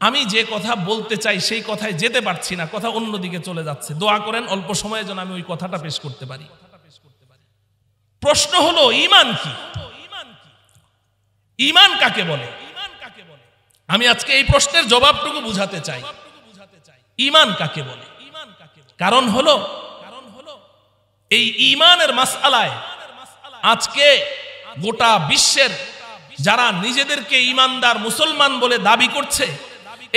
আমি যে কথা বলতে চাই সেই কথায় যেতে পারছি না, কথা অন্যদিকে চলে যাচ্ছে। দোয়া করেন অল্প সময়ের জন্য আমি ওই কথাটা পেশ করতে পারি। প্রশ্ন হলো ঈমান কি? ঈমান কাকে বলে? আমি আজকে এই প্রশ্নের জবাবটুকু বুঝাতে চাই। ঈমান কাকে বলে? কারণ হলো এই ঈমানের মাসআলায় আজকে গোটা বিশ্বের যারা নিজেদেরকে ঈমানদার মুসলমান বলে দাবি করছে,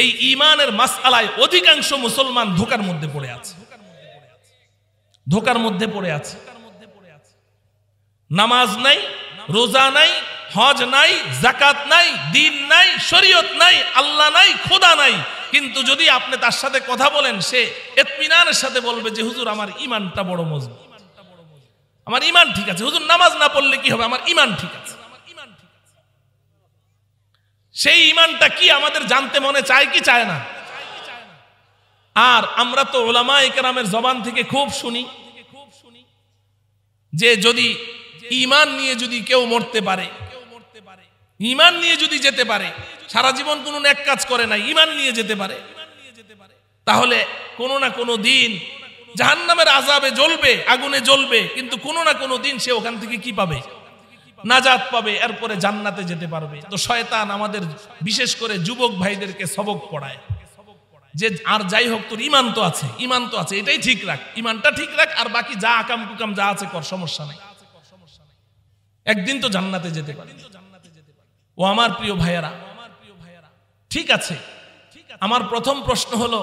এই ঈমানের মাসআলায় অধিকাংশ মুসলমান ধোঁকার মধ্যে পড়ে আছে। ধোঁকার মধ্যে পড়ে আছে। নামাজ নাই, রোজা নাই, হজ নাই, যাকাত নাই, দ্বীন নাই, শরীয়ত নাই, আল্লাহ নাই, খোদা নাই। কিন্তু যদি আপনি তার সাথে কথা বলেন, সে ইতমিনানের সাথে বলবে যে হুজুর আমার ঈমানটা বড় মজবুত, আমার ঈমান ঠিক আছে। হুজুর নামাজ না পড়লে কি হবে? আমার ঈমান ঠিক আছে। সেই ঈমানটা কি আমাদের জানতে মনে চায় কি চায় না? আর আমরা তো উলামায়ে কেরামের জবান থেকে খুব শুনি যে যদি ঈমান নিয়ে যদি কেউ মরতে পারে, ঈমান নিয়ে যদি যেতে পারে, সারা জীবন কোনো নেক কাজ করে নাই, ঈমান নিয়ে যেতে পারে, তাহলে কোনো না কোনো দিন জাহান্নামের আযাবে জ্বলবে, আগুনে জ্বলবে, কিন্তু কোনো না কোনো দিন সে ওখান থেকে কি পাবে? নাজাত পাবে, এরপরে জান্নাতে যেতে পারবে। তো শয়তান আমাদের বিশেষ করে যুবক ভাইদেরকে সবক পড়ায় যে আর যাই হোক তোর ঈমান তো আছে, ঈমান তো আছে, এটাই ঠিক রাখ, ঈমানটা ঠিক রাখ, আর বাকি যা আকাম কুকাম যা আছে কর, সমস্যা নাই, একদিন তো জান্নাতে যেতে পারবে। ও আমার প্রিয় ভাইয়েরা, ঠিক আছে। আমার প্রথম প্রশ্ন হলো,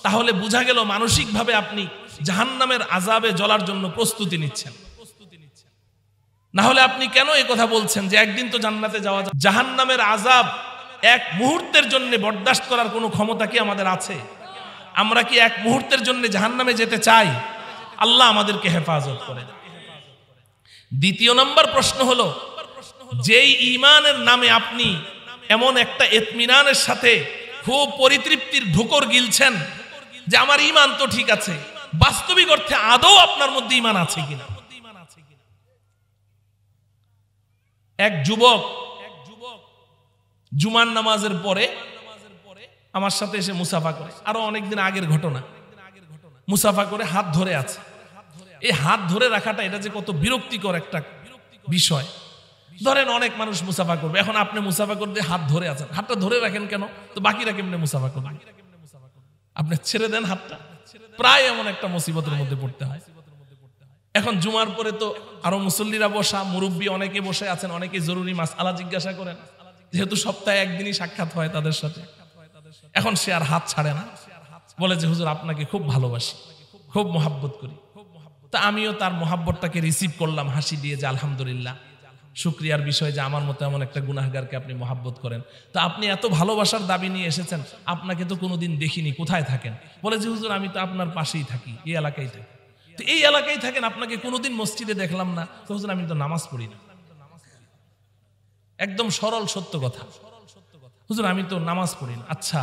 তাহলে বোঝা গেল মানসিকভাবে আপনি জাহান্নামের আযাবে জ্বলার জন্য প্রস্তুতি নিচ্ছেন। না হলে আপনি কেন এই কথা বলছেন যে একদিন তো জান্নাতে যাওয়া যাবে? জাহান্নামের আযাব এক মুহূর্তের জন্য বরদাস্ত করার কোনো ক্ষমতা কি আমাদের আছে? আমরা কি এক মুহূর্তের জন্য জাহান্নামে যেতে চাই? আল্লাহ আমাদেরকে হেফাজত করেন। দ্বিতীয় নম্বর প্রশ্ন হলো, যেই ঈমানের নামে আপনি এমন একটা ইতমিনানের সাথে খুব পরিতৃপ্তির ঢোকর গিলছেন যে আমার ঈমান তো ঠিক আছে, বাস্তবিক অর্থে আদৌ আপনার মধ্যে ঈমান আছে কিনা? এক যুবক জুমার নামাজের পরে আমার সাথে এসে মুসাফা করে, আরো অনেকদিন আগের ঘটনা, মুসাফা করে হাত ধরে আছে। এই হাত ধরে রাখাটা এটা যে কত বিরক্তিকর একটা বিষয়। ধরেন অনেক মানুষ মুসাফা করবে, এখন আপনি মুসাফা করতে হাত ধরে আছেন, হাতটা ধরে রাখেন কেন? তো বাকিরা কেমনে মুসাফা করবে? আপনি ছেড়ে দেন হাতটা। প্রায় এমন একটা মুসিবতের মধ্যে পড়তে হয়। এখন জুমার পরে তো আরো মুসল্লিরা বসা, মুরব্বী অনেকে বসে আছেন, অনেকে জরুরি মাসআলা জিজ্ঞাসা করেন, যেহেতু সপ্তাহে একদিনই সাক্ষাৎ হয় তাদের সাথে। এখন সে আর হাত ছাড়ে না, বলে যে হুজুর আপনাকে খুব ভালোবাসি, খুব মহাব্বত করি। তা আমিও তার মহাব্বতটাকে রিসিভ করলাম হাসি দিয়ে, যে আলহামদুলিল্লাহ, শুকরিয়ার বিষয় যে আমার মতো এমন একটা গুনাহগারকে আপনি মহাব্বত করেন। তা আপনি এত ভালোবাসার দাবি নিয়ে এসেছেন, আপনাকে তো কোনোদিন দেখিনি, কোথায় থাকেন? বলে যে হুজুর আমি তো আপনার পাশেই থাকি, এই এলাকায় থাকি। তো এই এলাকায় থাকেন, আপনাকে কোনোদিন মসজিদে দেখলাম না। তো হুজুর আমি তো নামাজ পড়ি না। একদম সরল সত্য কথা, হুজুর আমি তো নামাজ পড়ি না। আচ্ছা,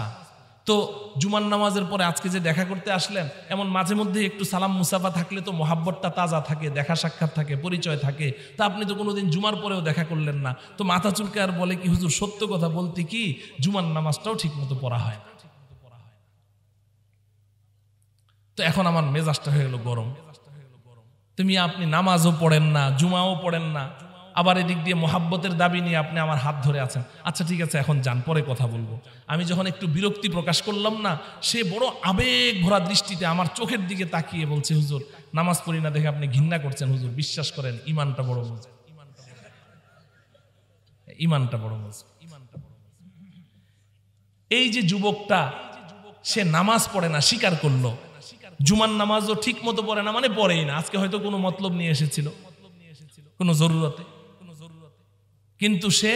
তো জুমার নামাজের পরে আজকে যে দেখা করতে আসলেন, এমন মাঝে মধ্যে একটু সালাম মুসাফা থাকলে তো মহাব্বতটা তাজা থাকে, দেখা সাক্ষাৎ থাকে, পরিচয় থাকে। তা আপনি তো কোনোদিন জুমার পরেও দেখা করলেন না। তো মাথা চুলকে আর বলে কি, হুজুর সত্য কথা বলতে কি জুমার নামাজটাও ঠিক মতো পড়া হয় না। তো এখন আমার মেজাজটা হয়ে গেল গরম। তুমি আপনি নামাজও পড়েন না, জুমাও পড়েন না, আবার এদিক দিয়ে মোহাব্বতের দাবি নিয়ে আপনি আমার হাত ধরে আছেন। আচ্ছা ঠিক আছে, এখন যান, পরে কথা বলবো। আমি যখন একটু বিরক্তি প্রকাশ করলাম না, সে বড় আবেগ ভরা দৃষ্টিতে আমার চোখের দিকে তাকিয়ে বলছে, হুজুর নামাজ পড়ি না দেখে আপনি ঘৃণা করছেন, হুজুর বিশ্বাস করেন ঈমানটা বড় মজা, ঈমানটা বড় মজা। এই যে যুবকটা, সে নামাজ পড়ে না স্বীকার করলো, জুমার নামাজও ঠিক মতো পড়ে না, মানে পড়েই না। আজকে হয়তো কোনো মতলব নিয়ে এসেছিল, কোনো জরুরতে, কিন্তু সে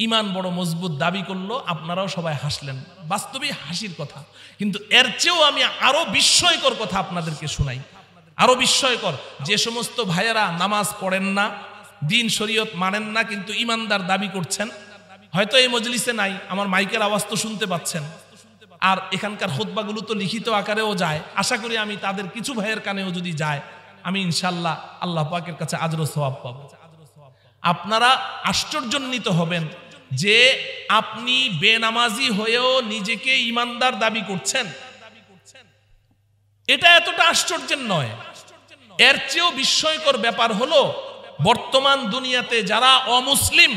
ঈমান বড় মজবুত দাবি করলো। আপনারাও সবাই হাসলেন, বাস্তবে হাসির কথা। কিন্তু এর চেয়েও আমি আরো বিস্ময়কর কথা আপনাদেরকে শোনাই, আরো বিস্ময়কর। যে সমস্ত ভাইয়েরা নামাজ পড়েন না, দিন শরীয়ত মানেন না, কিন্তু ঈমানদার দাবি করছেন, হয়তো এই মজলিসে নাই, আমার মাইকের আওয়াজ তো শুনতে পাচ্ছেন, আর এখানকার খুতবাগুলো তো লিখিত আকারেও যায়। আশা করি আমি তাদের কিছু ভাইয়ের কানেও যদি যায়, আমি ইনশাআল্লাহ আল্লাহ পাকের কাছে আজর ও সওয়াব পাবো। আপনারা আশ্চর্যান্বিত হবেন যে আপনি বেনামাজি হয়েও নিজেকে ইমানদার দাবি করছেন, এটা এতটা আশ্চর্যের নয়। এর চেয়েও বিস্ময়কর ব্যাপার হলো বর্তমান দুনিয়াতে যারা অমুসলিম,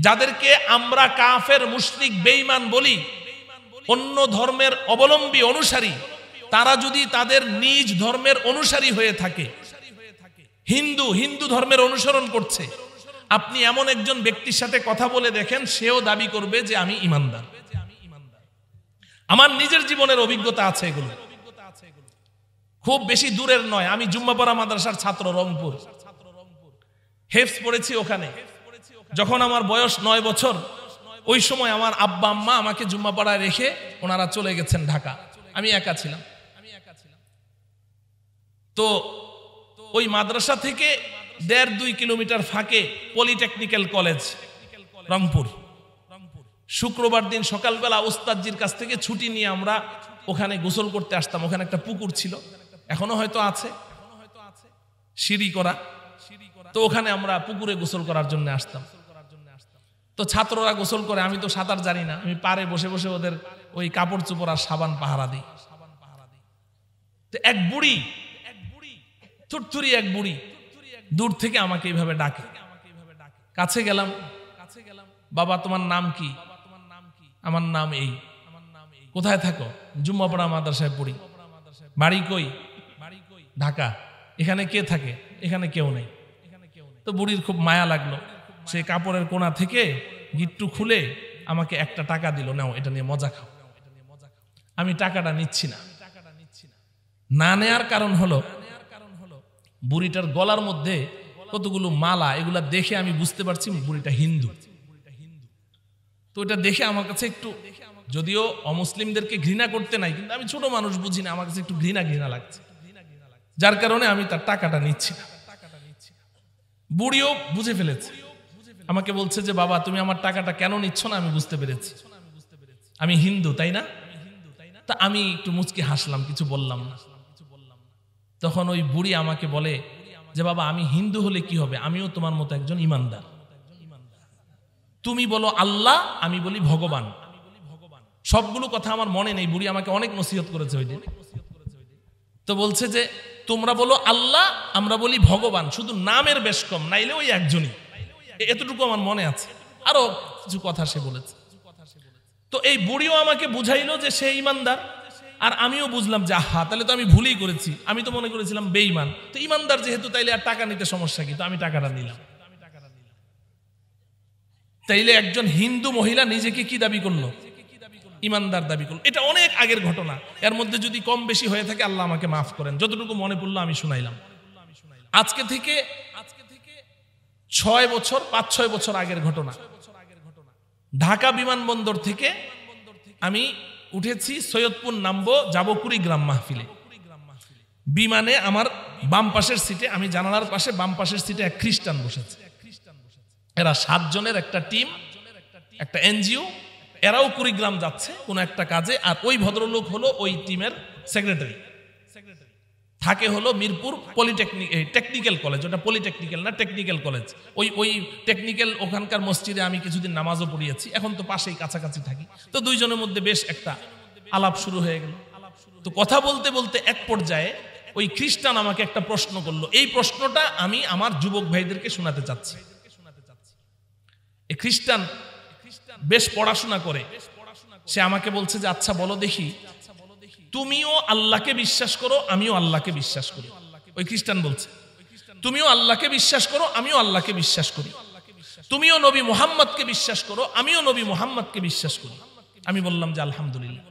যাদেরকে আমরা কাফের, মুশরিক, বেঈমান বলি, অন্য ধর্মের অবলম্বী, অনুসারী, তারা যদি তাদের নিজ ধর্মের অনুসারী হয়ে থাকে, হিন্দু ধর্মের অনুসরণ করছে, আপনি এমন একজন ব্যক্তির সাথে কথা বলে দেখেন, সেও দাবি করবে যে আমি ইমানদার। আমার নিজের জীবনের অভিজ্ঞতা আছে, এগুলো খুব বেশি দূরের নয়। আমি জুম্মাপাড়া মাদ্রাসার ছাত্র, রংপুর হেফজ পড়েছি ওখানে। যখন আমার বয়স 9 বছর, ওই সময় আমার আব্বা আম্মা আমাকে জুম্মাপাড়ায় রেখে ওনারা চলে গেছেন ঢাকা। আমি একা ছিলাম। তো ওই মাদ্রাসা থেকে 1.5-2 কিলোমিটার ফাঁকে পলিটেকনিক্যাল কলেজ, রংপুর। শুক্রবার দিন সকালবেলা ওস্তাদজির কাছ থেকে ছুটি নিয়ে আমরা ওখানে গোসল করতে আসতাম। ওখানে একটা পুকুর ছিল, এখনো হয়তো আছে, সিঁড়ি করা। তো ওখানে আমরা পুকুরে গোসল করার জন্য আসতাম। তো ছাত্ররা গোসল করে, আমি তো সাঁতার জানি না, আমি পারে বসে বসে ওদের ওই কাপড় চোপড় আর সাবান পাহারা দিই। তো এক বুড়ি, থুরথুরি এক বুড়ি দূর থেকে আমাকে এইভাবে ডাকে। কাছে গেলাম, বাবা তোমার নাম কি? আমার নাম এই। কোথায় থাকো? জুম্মাপাড়া মাদ্রাসায় পড়ি। বাড়ি কই? ঢাকা। এখানে কে থাকে? এখানে কেউ নেই। তো বুড়ির খুব মায়া লাগলো, সে কাপড়ের কোণা থেকে গিট্টু খুলে আমাকে 1টা টাকা দিল, নাও এটা নিয়ে মজা খাও। আমি টাকাটা নিচ্ছি না। না নেয়ার কারণ হলো বুড়িটার গলার মধ্যে কতগুলো মালা, এগুলা দেখে আমি বুঝতে পারছি বুড়িটা হিন্দু। তো এটা দেখে আমার কাছে একটু, যদিও অমুসলিমদেরকে ঘৃণা করতে নাই, কিন্তু আমি ছোট মানুষ, বুঝি না, আমার কাছে একটু ঘৃণা লাগছে, যার কারণে আমি তার টাকাটা নিচ্ছি না। বুড়িও বুঝে ফেলেছে, আমাকে বলছে যে বাবা তুমি আমার টাকাটা কেন নিচ্ছ না? আমি বুঝতে পেরেছি আমি হিন্দু, তাই না? তা আমি একটু মুচকি হাসলাম, কিছু বললাম না। তখন ওই বুড়ি আমাকে বলে যে বাবা আমি হিন্দু হলে কি হবে, আমিও তোমার মতো একজন ইমানদার। তুমি বলো আল্লাহ, আমি বলি ভগবান। সবগুলো কথা আমার মনে নেই, বুড়ি আমাকে অনেক নসিহত করেছে ওই দিন। তো বলছে যে তোমরা বলো আল্লাহ, আমরা বলি ভগবান, শুধু নামের বেশ কম, নাইলে ওই একজনই। এতটুকু আমার মনে আছে, আরো কিছু কথা সে বলেছে। তো এই বুড়িও আমাকে বুঝাইলো যে সে ইমানদার, আর আমিও বুঝলাম যে আহা তাহলে তো আমি ভুলই করেছি, আমি তো মনে করেছিলাম বেঈমান। তো ইমানদার যেহেতু, তাইলে আর টাকা নিতে সমস্যা কি? তো আমি টাকাটা নিলাম। তাইলে একজন হিন্দু মহিলা নিজেকে কি দাবি করলো? ইমানদার দাবি করলো। এটা অনেক আগের ঘটনা, এর মধ্যে যদি কম বেশি হয়ে থাকে আল্লাহ আমাকে মাফ করেন, যতটুকু মনে পড়লো আমি শুনাইলাম। আজকে থেকে 5-6 বছর আগের ঘটনা। ঢাকা বিমানবন্দর থেকে আমি উঠেছি, সৈয়দপুর নামবো, যাবো কুড়িগ্রাম মাহফিলে। বিমানে আমার বাম পাশের সিটে, আমি জানালার পাশে বাম পাশের সিটে এক খ্রিস্টান বসেছে। এরা 7 জনের একটা টিম, একটা এনজিও, এরাও কুড়িগ্রাম যাচ্ছে কোন একটা কাজে। আর ওই ভদ্রলোক হলো ওই টিমের সেক্রেটারি, থাকে হলো মিরপুর টেকনিক্যাল কলেজ। ওটা পলিটেকনিক্যাল না, টেকনিক্যাল কলেজ। ওই টেকনিক্যাল ওখানকার মসজিদে আমি কিছুদিন নামাজও পড়িয়েছি, এখন তো পাশেই কাছাকাছি থাকি। তো দুইজনের মধ্যে বেশ একটা আলাপ শুরু হয়ে গেল। তো কথা বলতে বলতে এক পর্যায়ে ওই খ্রিস্টান আমাকে একটা প্রশ্ন করলো। এই প্রশ্নটা আমি আমার যুবক ভাইদেরকে শোনাতে চাচ্ছি। এই খ্রিস্টান বেশ পড়াশোনা করে, সে আমাকে বলছে যে আচ্ছা বলো দেখি, তুমিও আল্লাহকে বিশ্বাস করো, আমিও আল্লাহকে বিশ্বাস করি। ওই খ্রিস্টান বলছে তুমিও আল্লাহকে বিশ্বাস করো, আমিও আল্লাহকে বিশ্বাস করি। তুমিও নবী মুহাম্মদকে বিশ্বাস করো, আমিও নবী মুহাম্মদকে বিশ্বাস করি। আমি বললাম যে আলহামদুলিল্লাহ।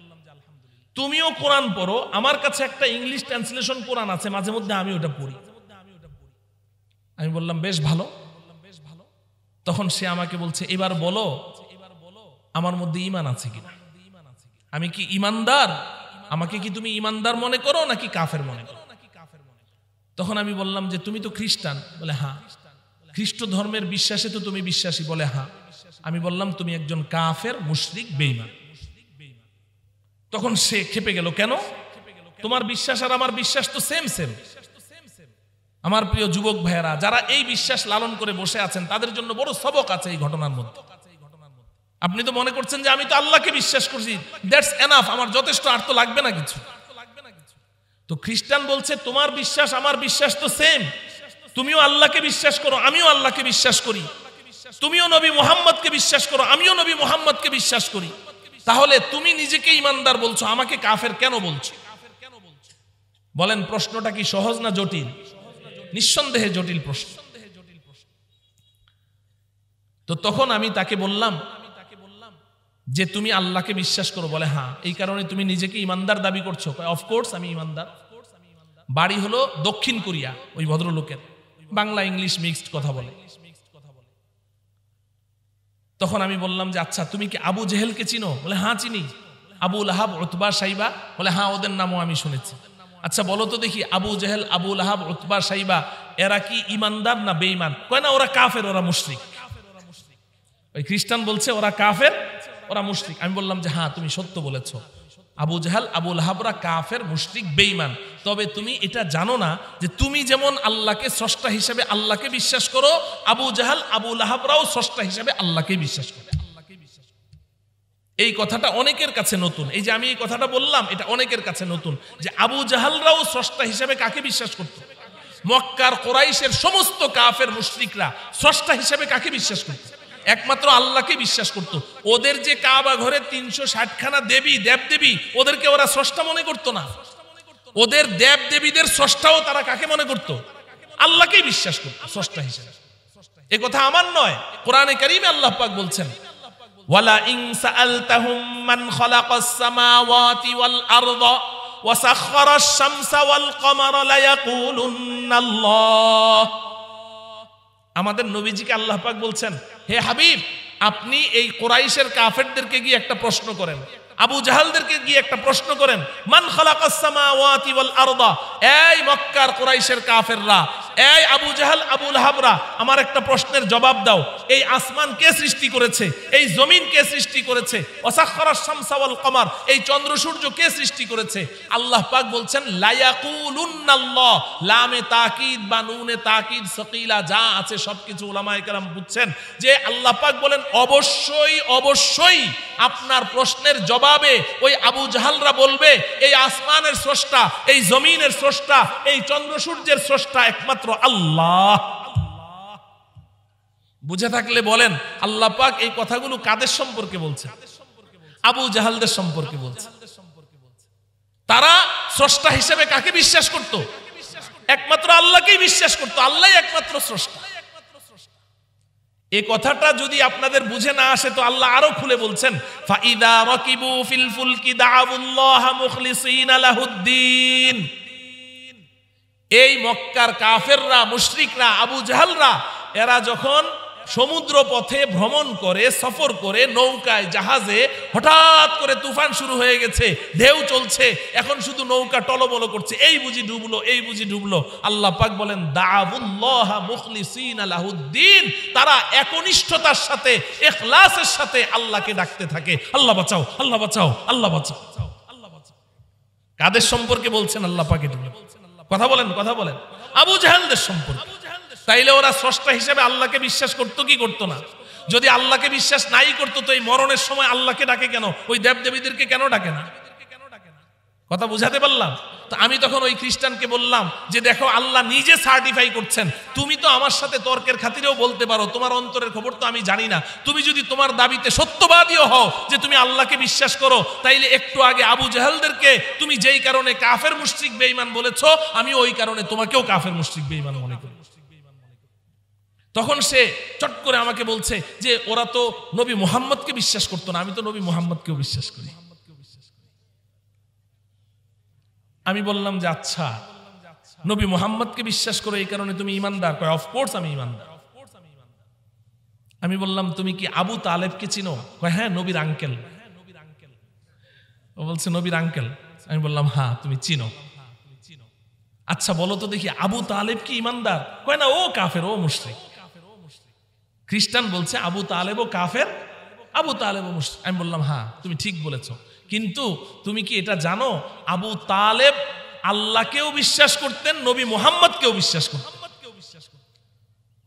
তুমিও কোরআন পড়ো, আমার কাছে একটা ইংলিশ ট্রান্সলেশন কোরআন আছে, মাঝে মধ্যে আমি ওটা পড়ি। আমি বললাম বেশ ভালো। তখন সে আমাকে বলছে এবার বলো আমার মধ্যে ঈমান আছে কিনা, আমি কি ঈমানদার, আমাকে কি তুমি ঈমানদার মনে করো নাকি কাফের মনে করো? তখন আমি বললাম যে তুমি তো খ্রিস্টান। বলে হ্যাঁ। খ্রিস্ট ধর্মের বিশ্বাসে তো তুমি বিশ্বাসী? বলে হ্যাঁ। আমি বললাম তুমি একজন কাফের, মুশরিক, বেঈমান। তখন সে ক্ষেপে গেল, কেন? তোমার বিশ্বাস আর আমার বিশ্বাস তো সেম। আমার প্রিয় যুবক ভাইয়েরা, যারা এই বিশ্বাস লালন করে বসে আছেন তাদের জন্য বড় সবক আছে এই ঘটনার মধ্যে। আপনি তো মনে করছেন যে আমি তো আল্লাহকে বিশ্বাস করছি, দ্যাটস এনাফ, আমার যথেষ্ট, আর তো লাগবে না কিছু। তো খ্রিস্টান বলছে তোমার বিশ্বাস আমার বিশ্বাস তো সেম, তুমিও আল্লাহকে বিশ্বাস করো আমিও আল্লাহকে বিশ্বাস করি, তুমিও নবী মুহাম্মদকে বিশ্বাস করো আমিও নবী মুহাম্মদকে বিশ্বাস করি, তাহলে তুমি নিজেকে ইমানদার বলছো, আমাকে কাফের কেন বলছো? বলেন প্রশ্নটা কি সহজ না জটিল? নিঃসন্দেহে জটিল প্রশ্ন। তো তখন আমি তাকে বললাম যে তুমি আল্লাহকে বিশ্বাস করো? বলে হ্যাঁ। এই কারণে তুমি নিজেকে ইমানদার দাবি করছো? অফকোর্স আমি ইমানদার। বাড়ি হলো দক্ষিণ কোরিয়া ওই ভদ্রলোকের, বাংলা ইংলিশ মিক্সড কথা বলে। তখন আমি বললাম যে আচ্ছা তুমি কি আবু জেহেলকে চিনো? বলে হ্যাঁ চিনি। আবু লাহাব, উতবা, সাইবা? বলে হ্যাঁ ওদের নামও আমি শুনেছি। আচ্ছা বলো তো দেখি আবু জেহেল, আবু লাহাব, উতবা, সাইবা এরা কি ইমানদার না বেঈমান? কয় না ওরা কাফের, ওরা মুশরিক। ওই খ্রিস্টান বলছে ওরা কাফের, ওরা মুশরিক। আমি বললাম যে হ্যাঁ তুমি সত্য বলেছো, আবু জাহাল, আবু লাহাবরা কাফের, মুশরিক, বেঈমান। তবে তুমি এটা জানো না যে তুমি যেমন আল্লাহকে স্রষ্টা হিসেবে আল্লাহকে বিশ্বাস করো, আবু জাহাল, আবু লাহাবরাও স্রষ্টা হিসেবে আল্লাহকে বিশ্বাস করে। এই কথাটা অনেকের কাছে নতুন। এই যে আমি এই কথাটা বললাম এটা অনেকের কাছে নতুন, যে আবু জাহালরাও স্রষ্টা হিসেবে কাকে বিশ্বাস করত? মক্কার কুরাইশের সমস্ত কাফের মুশরিকরা স্রষ্টা হিসেবে কাকে বিশ্বাস করত? একমাত্র আল্লাহকে বিশ্বাস করত। ওদের যে কাবা ঘরে 360খানা দেবী, দেবদেবী, ওদেরকে ওরা স্রষ্টা মনে করত না। ওদের দেবদেবীদের স্রষ্টাও তারা কাকে মনে করত? আল্লাহকেই বিশ্বাস করত স্রষ্টা হিসেবে। এই কথা আমার নয়, কোরআনে কারীমে আল্লাহ পাক বলছেন ওয়ালা ইন সাআলতাহুম মান খালাকাস সামাওয়াতি ওয়াল আরদা ওয়া সাখখারাশ শামসা ওয়াল কমারা লা ইয়াকুলুন্নাল্লাহ। আমাদের নবীজিকে আল্লাহ পাক বলছেন হে হাবিব আপনি এই কুরাইশের কাফেরদেরকে গিয়ে একটা প্রশ্ন করেন, আবু জাহালদেরকে গিয়ে একটা প্রশ্ন করেন, মান খালাকাস সামাওয়াতি ওয়াল আরদা। এই মক্কার কুরাইশের কাফেররা, এই আবু জাহাল, আবু লাহাবরা, আমার একটা প্রশ্নের জবাব দাও। এই আসমান কে সৃষ্টি করেছে? এই জমিন কে সৃষ্টি করেছে? ওয়াসাখখারাশ শামসা ওয়াল কমার, এই চন্দ্র সূর্য কে সৃষ্টি করেছে? আল্লাহ পাক বলছেন লা ইয়াকুলুন্নাল্লাহ। লামে তাকিদ বা নুনে তাকিদ সাকিলা যা আছে সবকিছু উলামায়ে কেরাম বুঝছেন যে আল্লাহ পাক বলেন অবশ্যই অবশ্যই আপনার প্রশ্নের জবাবে ওই আবু জাহালরা বলবে এই আসমানের স্রষ্টা, এই জমিনের স্রষ্টা, এই চন্দ্র সূর্যের স্রষ্টা একমাত্র আল্লাহ। বুঝে থাকলে বলেন আল্লাহ পাক এই কথাগুলো কাদের সম্পর্কে বলছেন? আবু জাহালদের সম্পর্কে বলছেন। তারা স্রষ্টা হিসেবে কাকে বিশ্বাস করত? একমাত্র আল্লাহকেই বিশ্বাস করত। আল্লাহই একমাত্র স্রষ্টা। এই কথাটা যদি আপনাদের বুঝে না আসে তো আল্লাহ আরো খুলে বলছেন ফাইদা রাকিবু ফিল ফুলকি দাআবুল্লাহ মুখলিসিনা লাহুদ্দিন। এই মক্কার কাফেররা, মুশরিকরা, আবু জাহালরা এরা যখন সমুদ্র পথে ভ্রমণ করে, সফর করে, নৌকায়, জাহাজে, হঠাৎ করে তুফান শুরু হয়ে গেছে, ঢেউ চলছে, এখন শুধু নৌকা টলমল করছে, এই বুঝি ডুবলো, এই বুঝি ডুবলো। আল্লাহ পাক বলেন দাআবুল্লাহ মুখলিসিনা লাহুদ্দিন। তারা একনিষ্ঠতার সাথে, ইখলাসের সাথে আল্লাহকে ডাকতে থাকে, আল্লাহ বাঁচাও, আল্লাহ বাঁচাও, আল্লাহ বাঁচাও। কাদের সম্পর্কে বলছেন আল্লাহ পাক? কথা বলেন, কথা বলেন। আবু জাহালদের সম্পর্কে। তাইলে ওরা স্রষ্টা হিসেবে আল্লাহকে বিশ্বাস করতো কি করতো না? যদি আল্লাহকে বিশ্বাস নাই করতো তো এই মরণের সময় আল্লাহকে ডাকে কেন? ওই দেবদেবীদেরকে কেন ডাকে না? কথা বুঝাতে পারলাম? তো আমি তখন ওই খ্রিস্টানকে বললাম যে দেখো আল্লাহ নিজে সার্টিফাই করছেন, তুমি তো আমার সাথে তর্কের খাতিরেও বলতে পারো, তোমার অন্তরের খবর তো আমি জানি না। তুমি যদি তোমার দাবিতে সত্যবাদীও হও যে তুমি আল্লাহকে বিশ্বাস করো, তাইলে একটু আগে আবু জাহালদেরকে তুমি যেই কারণে কাফের মুশরিক বেঈমান বলেছো, আমি ওই কারণে তোমাকেও কাফের মুশরিক বেঈমান মনে করি। তখন সে চট করে আমাকে বলছে যে ওরা তো নবী মুহাম্মদকে বিশ্বাস করতো না। আমি তো নবী মুহাম্মদকেও বিশ্বাস করি। আমি বললাম যে আচ্ছা নবী মুহাম্মদকে বিশ্বাস করো এই কারণে তুমি ঈমানদার? কয় অফকোর্স আমি ঈমানদার। আমি বললাম তুমি কি আবু তালেবকে চিনো? কয় হ্যাঁ, নবীর আঙ্কেল। ও বলছে নবীর আঙ্কেল? আমি বললাম হ্যাঁ তুমি চিনো। আচ্ছা বলো তো দেখি আবু তালেব কি ঈমানদার? কয় না, ও কাফের, ও মুশরিক। খ্রিস্টান বলছে আবু তালেবও কাফের, আবু তালেবও মুশরিক। আমি বললাম হ্যাঁ তুমি ঠিক বলেছো, কিন্তু তুমি কি এটা জানো আবু তালেব আল্লাহকেও বিশ্বাস করতেন, নবী মুহাম্মদকেও বিশ্বাস করতেন।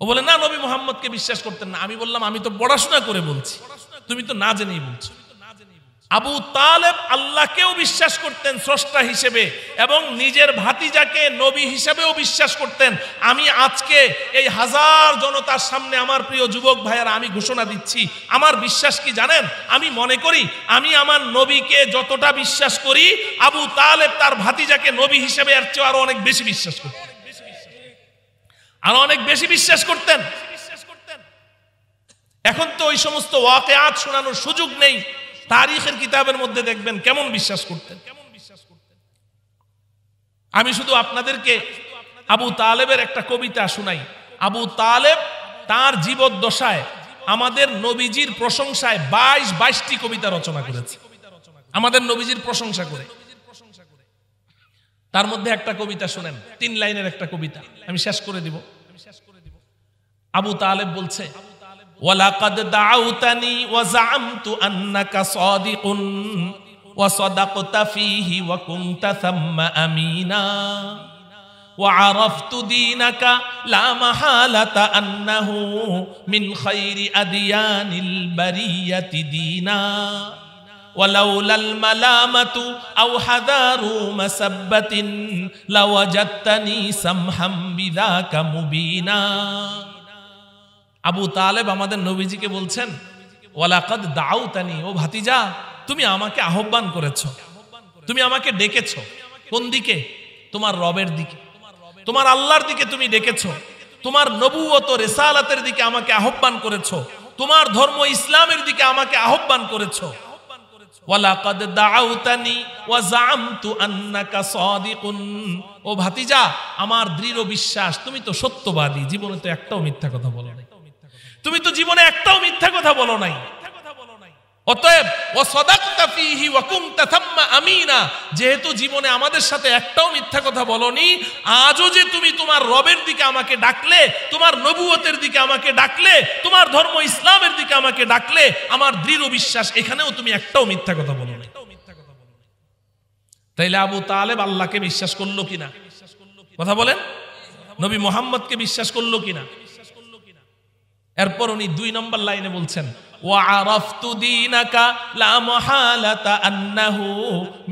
ও বলে না, নবী মুহাম্মদকে বিশ্বাস করতেন না। আমি বললাম আমি তো পড়াশোনা করে বলছি। তুমি তো না জেনেই বলছো। আবু তালেব আল্লাহকেও বিশ্বাস করতেন স্রষ্টা হিসেবে এবং নিজের ভাতিজাকে নবী হিসেবেও বিশ্বাস করতেন। আমি আজকে এই হাজার জনতার সামনে আমার প্রিয় যুবক ভাইয়েরা আমি ঘোষণা দিচ্ছি, আমার বিশ্বাস কি জানেন? আমি মনে করি আমি আমার নবীকে যতটা বিশ্বাস করি, আবু তালেব তার ভাতিজাকে নবী হিসেবে এর চেয়ে আরো অনেক বেশি বিশ্বাস করতেন, আরো অনেক বেশি বিশ্বাস করতেন। এখন তো ওই সমস্ত ওয়াকিয়াত শোনানোর সুযোগ নেই। তারিখের কিতাবের মধ্যে দেখবেন কেমন বিশ্বাস করতেন। আমি শুধু আপনাদেরকে আবু তালেবের একটা কবিতা শুনাই। আবু তালেব তার জীবদ্দশায় আমাদের নবীজির প্রশংসায় 22টি কবিতা রচনা করেছে, আমাদের নবীজির প্রশংসা করে। তার মধ্যে একটা কবিতা শুনেন, 3 লাইনের একটা কবিতা, আমি শেষ করে দিব। আবু তালেব বলছে, ওয়ালাকাদ দাউতানি ওয়া জাআমতু আন্নাকা সাদিকুন ওয়া সাদাকতা ফীহি ওয়া কুনতা থাম্মা আমিনা ওয়া আরাফতু দীনাকা লা মাহালাতা আন্নাহু মিন খায়রি আদিয়ানিল বারিয়াতি দীনা ওয়ালাউলাল মালামাতু আও হাদারু মাসাব্বাতিন লাওয়াজাদতানি সামহাম বিযাকা মুবিনা। আবু তালেব আমাদের নবীজিকে বলছেন, ওয়ালাকাদ দাউতানি, ও ভাতিজা তুমি আমাকে আহ্বান করেছো, তুমি আমাকে ডেকেছো। কোন দিকে? তোমার রবের দিকে, তোমার আল্লাহর দিকে তুমি ডেকেছো। তোমার নবুয়ত রিসালাতের দিকে আমাকে আহ্বান করেছো, তোমার ধর্ম ইসলামের দিকে আমাকে আহ্বান করেছো। ওয়ালাকাদ দাউতানি ওয়া জাআমতু আন্নাকা সাদিকুন, ও ভাতিজা আমার দৃঢ় বিশ্বাস তুমি তো সত্যবাদী, জীবনে তো একটাও মিথ্যা কথা বলো নাই, তুমি তো জীবনে একটাও মিথ্যা কথা বলো নাই। অতএব ওয়া সাদাকতা ফীহি ওয়া কুনতা থাম্মা আমিনা, যেহেতু জীবনে আমাদের সাথে একটাও মিথ্যা কথা বলনি, আজও যে তুমি তোমার রবের দিকে আমাকে ডাকলে, তোমার নবুয়তের দিকে আমাকে ডাকলে, তোমার ধর্ম ইসলামের দিকে আমাকে ডাকলে, আমার দৃঢ় বিশ্বাস এখানেও তুমি একটাও মিথ্যা কথা বলো নাই। তাইলে আবু তালেব আল্লাহকে বিশ্বাস করলো কিনা? কথা বলেন। নবী মুহাম্মদকে বিশ্বাস করলো কিনা? এরপর উনি 2 নম্বর লাইনে বলছেন, ওয়া আরাফতু দীনাকা লা মাহালাতা আন্নাহু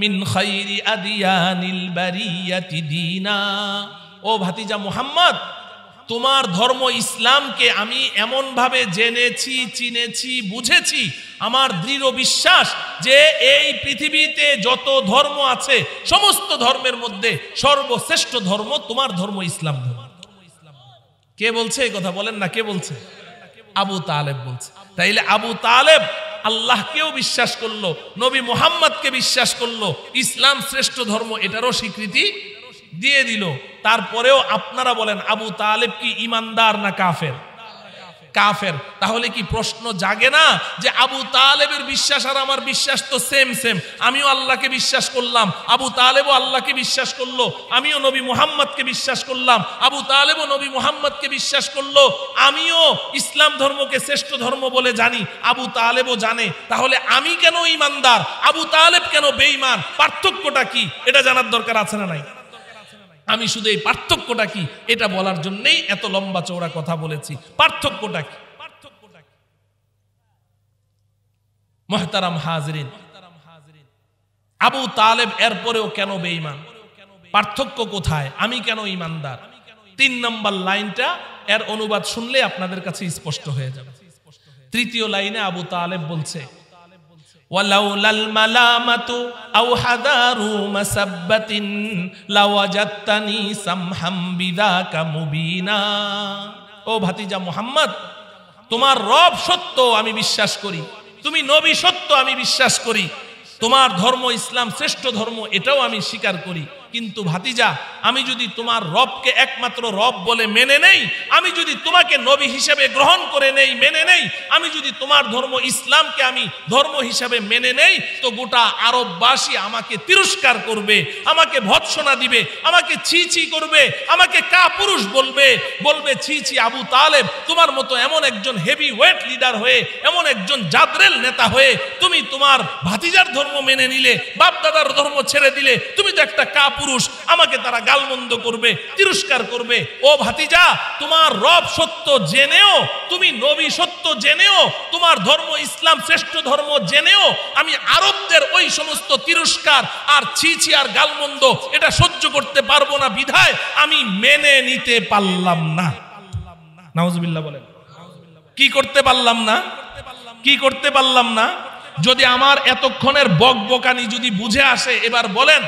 মিন খায়রি আদিয়ানিল বারিয়াতি দীনা। ও ভাতিজা মুহাম্মদ, তোমার ধর্ম ইসলামকে আমি এমন ভাবে জেনেছি, চিনেছি, বুঝেছি, আমার দৃঢ় বিশ্বাস যে এই পৃথিবীতে যত ধর্ম আছে সমস্ত ধর্মের মধ্যে সর্বশ্রেষ্ঠ ধর্ম তোমার ধর্ম ইসলাম ধর্ম। কে বলছে এই কথা? বলেন না, কে বলছে? আবু তালেব বলছে। তাইলে আবু তালেব আল্লাহকেও বিশ্বাস করলো, নবী মুহাম্মদকে বিশ্বাস করলো, ইসলাম শ্রেষ্ঠ ধর্ম এটারও স্বীকৃতি দিয়ে দিল। তারপরেও আপনারা বলেন আবু তালেব কি ইমানদার না কাফের? কাফের। তাহলে কি প্রশ্ন জাগে না যে আবু তালেবের বিশ্বাস আর আমার বিশ্বাস তো সেম সেম, আমিও আল্লাহকে বিশ্বাস করলাম, আবু তালেবও আল্লাহকে বিশ্বাস করলো, আমিও নবী মুহাম্মদকে বিশ্বাস করলাম, আবু তালেবও নবী মুহাম্মদকে বিশ্বাস করলো, আমিও ইসলাম ধর্মকে শ্রেষ্ঠ ধর্ম বলে জানি, আবু তালেবও জানে। তাহলে আমি কেন ইমানদার, আবু তালেব কেন বেঈমান? পার্থক্যটা কি এটা জানার দরকার আছে না নাই? আমি শুধু এই পার্থক্যটা কি এটা বলার জন্যই এত লম্বা চওড়া কথা বলেছি। পার্থক্যটা কি? মুহতারাম হাজিরিন, আবু তালেব এরপরেও কেন বেঈমান? পার্থক্য কোথায়? আমি কেন ইমানদার? 3 নম্বর লাইনটা এর অনুবাদ শুনলে আপনাদের কাছে স্পষ্ট হয়ে যাবে। 3য় লাইনে আবু তালেব বলছে, ওয়ালাউলাল মালামাতু আও হাদারু মাসাব্বাতিন লাওয়াজাদতানি সামহাম বিযাকা মুবিনা। ও ভাতিজা মুহাম্মদ, তোমার রব সত্য আমি বিশ্বাস করি, তুমি নবী সত্য আমি বিশ্বাস করি, তোমার ধর্ম ইসলাম শ্রেষ্ঠ ধর্ম এটাও আমি স্বীকার করি, কিন্তু ভাতিজা আমি যদি তোমার রবকে একমাত্র রব বলে মেনে নেই, আমি যদি তোমাকে নবী হিসেবে গ্রহণ করে নেই, মেনে নেই, আমি যদি তোমার ধর্ম ইসলামকে আমি ধর্ম হিসেবে মেনে নেই, তো গোটা আরববাসী আমাকে তিরস্কার করবে, আমাকে ভৎসনা দিবে, আমাকে ছি ছি করবে, আমাকে কাপুরুষ বলবে, বলবে ছি ছি আবু তালেব তোমার মতো এমন একজন হেভি ওয়েট লিডার হয়ে, এমন একজন জাদরেল নেতা হয়ে তুমি তোমার ভাতিজার ধর্ম মেনে নিলে, বাপ দাদার ধর্ম ছেড়ে দিলে, তুমি তো একটা কাপুরুষ কাপুরুষ, আমাকে তারা গালমন্দ করবে, তিরস্কার করবে। ও ভাতিজা, তোমার রব সত্য জেনেও, তুমি নবী সত্য জেনেও, তোমার ধর্ম ইসলাম শ্রেষ্ঠ ধর্ম জেনেও আমি আরবদের ওই সমস্ত তিরস্কার আর ছি আর গালমন্দ এটা সহ্য করতে পারবো না, বিধায় আমি মেনে নিতে পারলাম না। নাউজুবিল্লাহ বলেন। কি করতে পারলাম না? কি করতে পারলাম না? যদি আমার এতক্ষণের বকবকানি যদি বুঝে আসে, এবার বলেন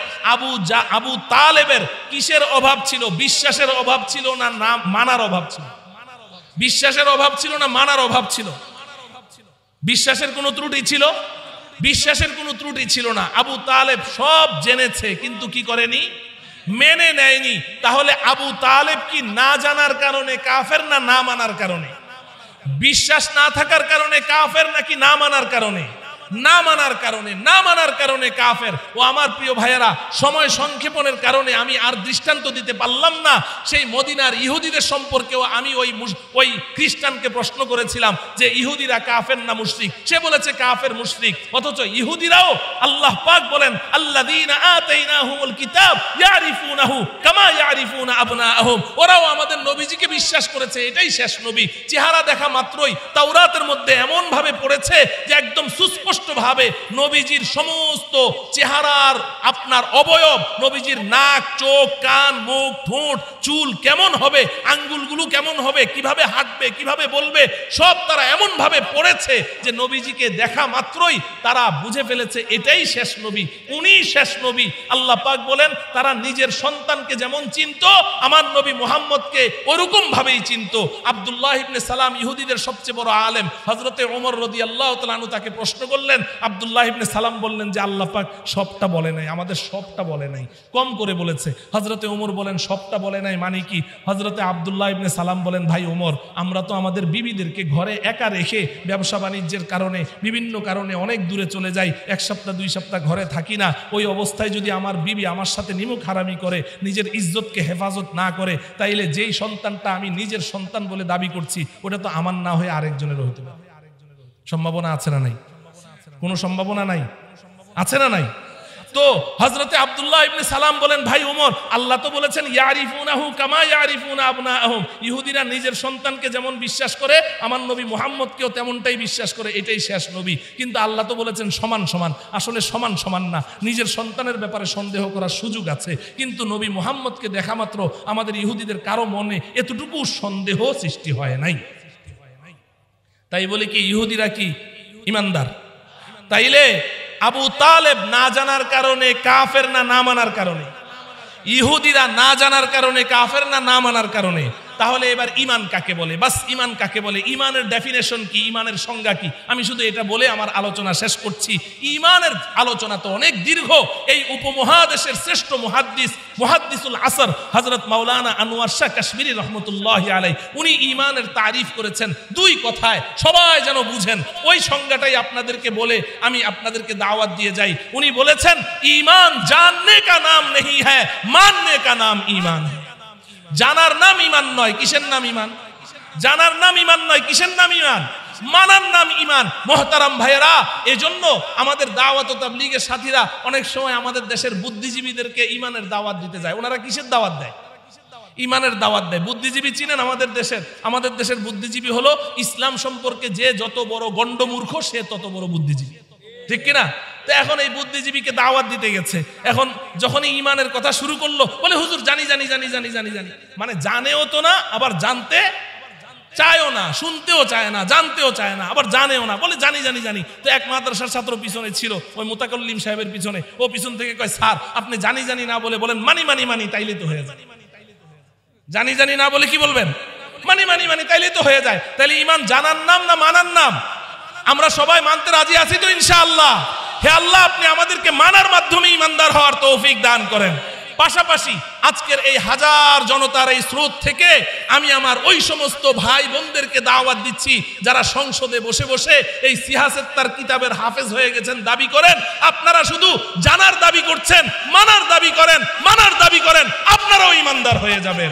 আবু তালেবের কিসের অভাব ছিল? বিশ্বাসের অভাব ছিল না মানার অভাব ছিল? বিশ্বাসের অভাব ছিল না মানার অভাব ছিল? বিশ্বাসের কোনো ত্রুটি ছিল? বিশ্বাসের কোনো ত্রুটি ছিল না। আবু তালেব সব জেনেছে কিন্তু কি করেনি? মেনে নেয়নি। তাহলে আবু তালেব কি না জানার কারণে কাফের না না মানার কারণে? বিশ্বাস না থাকার কারণে কাফের নাকি না মানার কারণে? না মানার কারণে। না মানার কারণে কাফের। ও আমার প্রিয় ভাইয়েরা, সময় সংক্ষেপণের কারণে আমি আর দৃষ্টান্ত দিতে পারলাম না। সেই মদিনার ইহুদিদের সম্পর্কেও আমি ওই খ্রিস্টানকে প্রশ্ন করেছিলাম যে ইহুদিরা কাফের না মুশরিক? সে বলেছে কাফের মুশরিক। অথচ ইহুদিরাও আল্লাহ পাক বলেন আল্লাযীনা আতাইনাহুমুল কিতাব ইয়ারিফুনাহু কামা ইয়ারিফুনা আবনাআহুম। ওরাও আমাদের নবীজিকে বিশ্বাস করেছে, এটাই শেষ নবী। চেহারা দেখা মাত্রই তাওরাতের মধ্যে এমন ভাবে পড়েছে যে একদম সুস্পষ্ট ভাবে নবীজির সমস্ত চেহারার আপনার অবয়ব, নবীজির নাক, চোখ, কান, মুখ, ঠোঁট, চুল কেমন হবে, আঙ্গুলগুলো কেমন হবে, কিভাবে হাঁটবে, কিভাবে বলবে, সব তারা এমন ভাবে পড়েছে যে নবীজিকে দেখা মাত্রই তারা বুঝে ফেলেছে এটাই শেষ নবী, উনি শেষ নবী। আল্লাহ পাক বলেন তারা নিজের সন্তানকে যেমন চিনতো, আমার নবী মুহাম্মদকে ওরকম ভাবেই চিনতো। আব্দুল্লাহ ইবনে সালাম ইহুদিদের সবচেয়ে বড় আলেম, হযরতে ওমর রাদিয়াল্লাহু তাআলা আনহু তাকে প্রশ্ন করলেন। আব্দুল্লাহ ইবনে সালাম বললেন যে আল্লাহ পাক সবটা বলে নাই, আমাদের সবটা বলে নাই, কম করে বলেছে। হযরতে ওমর বলেন সবটা বলে নাই মানে কি? হযরতে আব্দুল্লাহ ইবনে সালাম বলেন ভাই ওমর, আমরা তো আমাদের বিবিদেরকে ঘরে একা রেখে ব্যবসা বাণিজ্যের কারণে বিভিন্ন কারণে অনেক দূরে চলে যাই, 1 সপ্তাহ 2 সপ্তাহ ঘরে থাকি না। ওই অবস্থায় যদি আমার বিবি আমার সাথে নিমুখ হারামি করে, নিজের ইজ্জতকে হেফাজত না করে, তাইলে যেই সন্তানটা আমি নিজের সন্তান বলে দাবি করছি ওটা তো আমার না হয়ে আরেকজনের হতে পারে। সম্ভাবনা আছে না নাই? কোনো সম্ভাবনা নাই? আছে না নাই? তো হযরতে আব্দুল্লাহ ইবনে সালাম বলেন ভাই ওমর, আল্লাহ তো বলেছেন ইয়ারিফুনাহু কামা ইয়ারিফুনা আবনাআহুম, ইহুদিরা নিজের সন্তানকে যেমন বিশ্বাস করে আমার নবী মুহাম্মদকেও তেমনটাই বিশ্বাস করে, এটাই শেষ নবী। কিন্তু আল্লাহ তো বলেছেন সমান সমান। আসলে সমান সমান না, নিজের সন্তানের ব্যাপারে সন্দেহ করার সুযোগ আছে, কিন্তু নবী মুহাম্মদকে দেখা মাত্র আমাদের ইহুদিদের কারো মনে এতটুকু সন্দেহ সৃষ্টি হয় নাই। তাই বলে কি ইহুদিরা কি ইমানদার? তাইলে আবু তালেব না জানার কারণে কাফের না না মানার কারণে? ইহুদিরা না জানার কারণে কাফের না না মানার কারণে? তাহলে এবার ইমান কাকে বলে? বাস ইমান কাকে বলে? ইমানের ডেফিনেশন কি? ইমানের সংজ্ঞা কি? আমি শুধু এটা বলে আমার আলোচনা শেষ করছি। ইমানের আলোচনা তো অনেক দীর্ঘ। এই উপমহাদেশের শ্রেষ্ঠ মুহাদ্দিসুল আসর হযরত মাওলানা আনোয়ার শাহ কাশ্মীরি রহমতুল্লাহি আলাইহি, উনি ইমানের তারিফ করেছেন 2 কথায়, সবাই যেন বুঝেন। ওই সংজ্ঞাটাই আপনাদেরকে বলে আমি আপনাদেরকে দাওয়াত দিয়ে যাই। উনি বলেছেন ঈমান জাননে কা নাম নেহি হ্যায়, মাননে কা নাম ঈমান হ্যায়। জানার নাম ঈমান নয়, কিসের নাম ঈমান? জানার নাম ঈমান নয়, কিসের নাম ঈমান? মানার নাম ঈমান। মুহতারাম ভাইয়েরা, এজন্য আমাদের দাওয়াত ও তাবলীগের সাথীরা অনেক সময় আমাদের দেশের বুদ্ধিজীবীদেরকে ঈমানের দাওয়াত দিতে যায়। ওনারা কিসের দাওয়াত দেয়? ঈমানের দাওয়াত দেয়। বুদ্ধিজীবী চিনেন আমাদের দেশের বুদ্ধিজীবী হলো ইসলাম সম্পর্কে যে যত বড় গণ্ডমূর্খ সে তত বড় বুদ্ধিজীবী, ঠিক কিনা? তো এখন এই বুদ্ধিজীবীকে দাওয়াত দিতে গেছে, এখন যখনই ঈমানের কথা শুরু করলো বলে হুজুর জানি জানি জানি জানি জানি জানি, মানে জানেও তো না, আবার জানতে চায়ও না, শুনতেও চায় না, জানতেও চায় না, আবার জানেও না, বলে জানি জানি জানি। তো এক মাদ্রাসার ছাত্র পিছনে ছিল, ওই মুতাকাল্লিম সাহেবের পিছনে, ও পিছন থেকে কয় স্যার আপনি জানি জানি না বলে বলেন মানি মানি মানি, তাইলে তো হয়ে যায়। জানি জানি না বলে কি বলবেন? মানি মানি মানি, তাইলে তো হয়ে যায়। তাইলে ঈমান জানার নাম না মানার নাম? আমরা সবাই মানতে রাজি আছি তো ইনশাআল্লাহ? হে আল্লাহ, আপনি আমাদেরকে মানার মাধ্যমে ঈমানদার হওয়ার তৌফিক দান করেন। পাশাপাশি আজকের এই হাজার জনতার এই স্রোত থেকে আমি আমার ওই সমস্ত ভাই বোনদেরকে দাওয়াত দিচ্ছি যারা সংসদে বসে বসে এই সিয়াসেত্তার কিতাবের হাফেজ হয়ে গেছেন দাবি করেন। আপনারা শুধু জানার দাবি করছেন, মানার দাবি করেন, মানার দাবি করেন, আপনারাও ঈমানদার হয়ে যাবেন।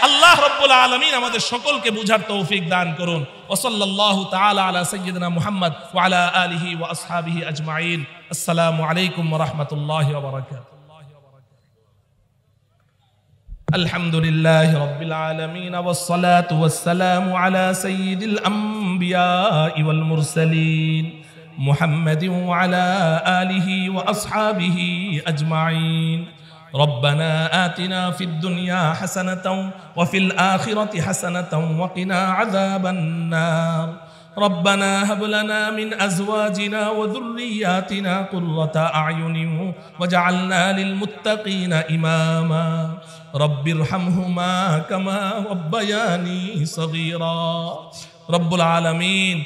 আল্লাহ রাব্বুল আলামিন আমাদের সকলকে বুঝার তৌফিক দান করুন। ওয়া সাল্লাল্লাহু তাআলা আলা সাইয়্যিদিনা মুহাম্মদ ওয়া আলা আলিহি ওয়া আসহাবিহি আজমাইন। আসসালামু আলাইকুম ওয়া রাহমাতুল্লাহি ওয়া বারাকাতুহু। আলহামদুলিল্লাহি রাব্বিল আলামিন ওয়াসসালাতু ওয়াসসালামু আলা সাইয়্যিদিল আমবিয়াই ওয়াল মুরসালিন মুহাম্মাদিন ওয়া আলা আলিহি ওয়া আসহাবিহি আজমাইন ربنا آتنا في الدنيا حسنة وفي الآخرة حسنة وقنا عذاب النار ربنا هب لنا من أزواجنا وذرياتنا قرة أعين وجعلنا للمتقين إماما رب ارحمهما كما ربياني صغيرا رب العالمين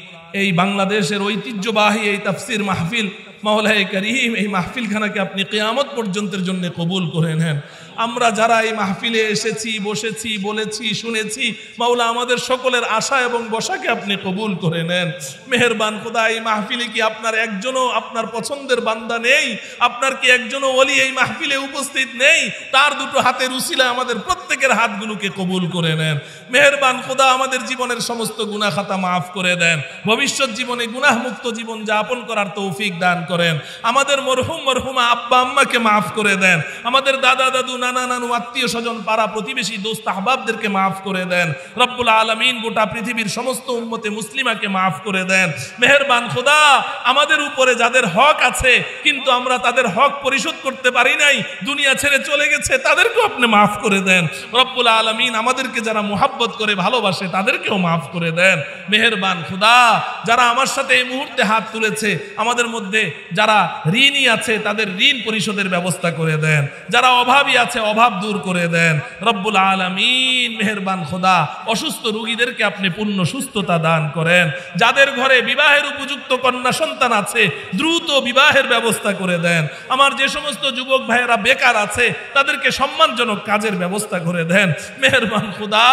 এই বাংলাদেশের ঐতিহ্যবাহী এই তাফসীর মাহফিল মাওলায়ে করিম এই মাহফিলখানাকে আপনি কিয়ামত পর্যন্তের জন্য কবুল করে নেন। আমরা যারা এই মাহফিলে এসেছি, বসেছি, বলেছি, শুনেছি, মাওলা আমাদের সকলের আশা এবং বসাকে আপনি কবুল করে নেন। মেহেরবান খোদা, এই মাহফিলে কি আপনার একজনও আপনার পছন্দের বান্দা নেই? আপনার কি একজনও ওলি এই মাহফিলে উপস্থিত নেই? তার দুটো হাতের উসিলায় আমাদের প্রত্যেকের হাতগুলোকে কবুল করে নেন। মেহেরবান খোদা, আমাদের জীবনের সমস্ত গুনাহ খাতা মাফ করে দেন। ভবিষ্যৎ জীবনে গুনাহ মুক্ত জীবন যাপন করার তৌফিক দান করেন। আমাদের মরহুম মরহুমা আব্বা আম্মাকে মাফ করে দেন। আমাদের দাদা দাদু, নানা নানু, আত্মীয় স্বজন, পাড়া প্রতিবেশী, দোস্ত আহবাবদেরকে মাফ করে দেন। রব্বুল আলামিন গোটা পৃথিবীর সমস্ত উম্মতে মুসলিমাকে মাফ করে দেন। মেহেরবান খোদা, আমাদের উপরে যাদের হক আছে কিন্তু আমরা তাদের হক পরিশোধ করতে পারি নাই, দুনিয়া ছেড়ে চলে গেছে, তাদেরকেও আপনি মাফ করে দেন। রব্বুল আলামিন আমাদেরকে যারা মুহাব্বত করে ভালোবাসে তাদেরকেও মাফ করে দেন। মেহেরবান খোদা, যারা আমার সাথে এই মুহূর্তে হাত তুলেছে, আমাদের মধ্যে যারা ঋণী আছে তাদের ঋণ পরিশোধের ব্যবস্থা করে দেন। যারা অভাবী আছে অভাব দূর করে দেন। রব্বুল আলামিন মেহেরবান খোদা, অসুস্থ রোগীদেরকে আপনি পূর্ণ সুস্থতা দান করেন। যাদের ঘরে বিবাহের উপযুক্ত কন্যা সন্তান আছে দ্রুত বিবাহের ব্যবস্থা করে দেন। আমার যে সমস্ত যুবক ভাইয়েরা বেকার আছে তাদেরকে সম্মানজনক কাজের ব্যবস্থা করে দেন। মেহেরবান খোদা,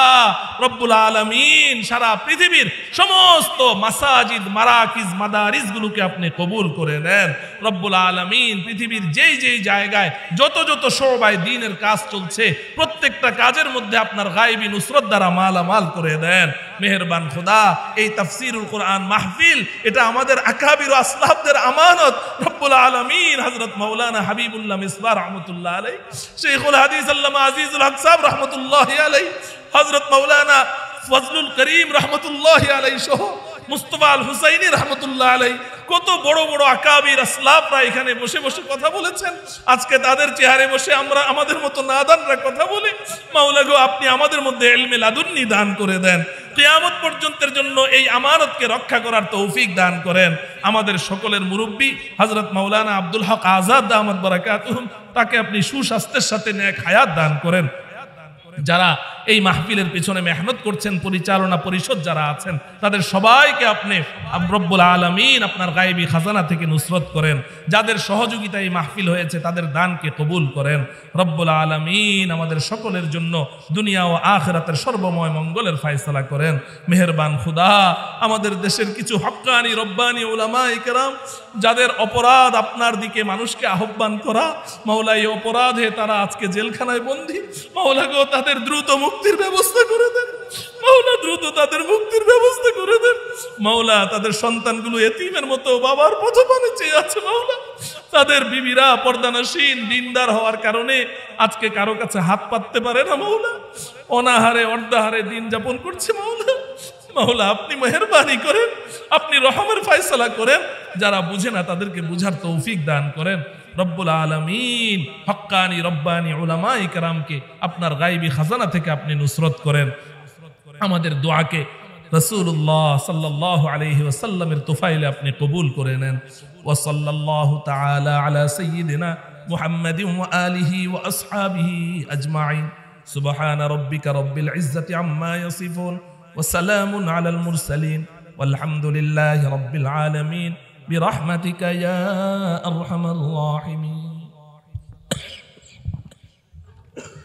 রব্বুল আলামিন সারা পৃথিবীর সমস্ত মাসাজিদ, মারাকিজ, মাদারিস গুলোকে আপনি কবুল করে নেন। রব্বুল আলামিন পৃথিবীর যেই যেই জায়গায় যত যত শোবায় দ্বীনের কাজ চলছে প্রত্যেকটা কাজের মধ্যে আপনার গায়বী নুসরত দ্বারা মালামাল করে দেন। মেহেরবান খোদা, এই তাফসীরুল কোরআন মাহফিল এটা আমাদের আকাবির ও আসলাফদের আমানত। রব্বুল আলামিন হযরত মাওলানা হাবিবুল্লাহ মিসবাহ রাহমাতুল্লাহ আলাইহি, শেখুল হাদিস আল্লামা আজিজুল হক সাহেব রাহমাতুল্লাহি আলাইহি, হযরত মাওলানা ফজলুল করিম রাহমাতুল্লাহি আলাইহি সহ মুস্তাফা আল হুসাইনি রাহমাতুল্লাহ আলাইহি, কত বড় বড় আকাবির আসলাফরা এখানে বসে বসে কথা বলেছেন। আজকে তাদের চেহারে বসে আমরা আমাদের মতো নাদানরা কথা বলি। মাওলা গো, আপনি আমাদের মধ্যে ইলমে লাদুন্নি দান করে দেন। কিয়ামত পর্যন্তের জন্য এই আমানতকে রক্ষা করার তৌফিক দান করেন। আমাদের সকলের মুরব্বী হযরত মাওলানা আব্দুল হক আজাদ দামাত বারাকাতুহুম, তাকে আপনি সুস্বাস্থ্যের সাথে নেক হায়াত দান করেন। যারা এই মাহফিলের পিছনে মেহনত করছেন, পরিচালনা পরিষদ যারা আছেন, তাদের সবাইকে আপনি রব্বুল আলামিন আপনার গায়বী খাজানা থেকে নুসরত করেন। যাদের সহযোগিতায় এই মাহফিল হয়েছে তাদের দানকে কবুল করেন। রব্বুল আলামিন আমাদের সকলের জন্য দুনিয়া ও আখিরাতের সর্বময় মঙ্গলের ফয়সালা করেন। মেহেরবান খুদা, আমাদের দেশের কিছু হক্কানি রব্বানি উলামায়ে কেরাম যাদের অপরাধ আপনার দিকে মানুষকে আহ্বান করা, মাওলা এই অপরাধে তারা আজকে জেলখানায় বন্দী। মাওলা গো, তাদের দ্রুত মুক্তির ব্যবস্থা করে দেন। মাওলা দ্রুত তাদের মুক্তির ব্যবস্থা করে দেন। মাওলা তাদের সন্তানগুলো এতিমের মতো বাবার পথপানে চেয়ে আছে। মাওলা তাদের বিবিরা পর্দানসীন দিনদার হওয়ার কারণে আজকে কারো কাছে হাত পাততে পারে না। মাওলা অনাহারে অর্ধাহারে দিন যাপন করছে। মাওলা মাওলা আপনি মেহেরবানি করেন, আপনি রহমের ফয়সালা করেন। যারা বুঝে না তাদেরকে বুঝার তৌফিক দান করেন। রব্বুল আলামিন হক্কানি রব্বানি উলামায়ে কেরামকে আপনার গায়বী খাজানা থেকে আপনি নুসরত করেন। আমাদের দোয়াকে রাসূলুল্লাহ সাল্লাল্লাহু আলাইহি ওয়াসাল্লামের তুফাইলে আপনি কবুল করে নেন। ওয়া সাল্লাল্লাহু তাআলা আলা সাইয়্যিদিনা মুহাম্মাদিন ওয়া আলিহি ওয়া আসহাবিহি আজমাইন। সুবহানা রাব্বিকা রাব্বিল ইজ্জাতি আম্মা ইয়াসিফুন ওয়া সালামুন আলাল মুরসালিন ওয়ালহামদুলিল্লাহি রাব্বিল আলামিন বিরহমাতিকা ইয়া আরহামার রাহিমিন।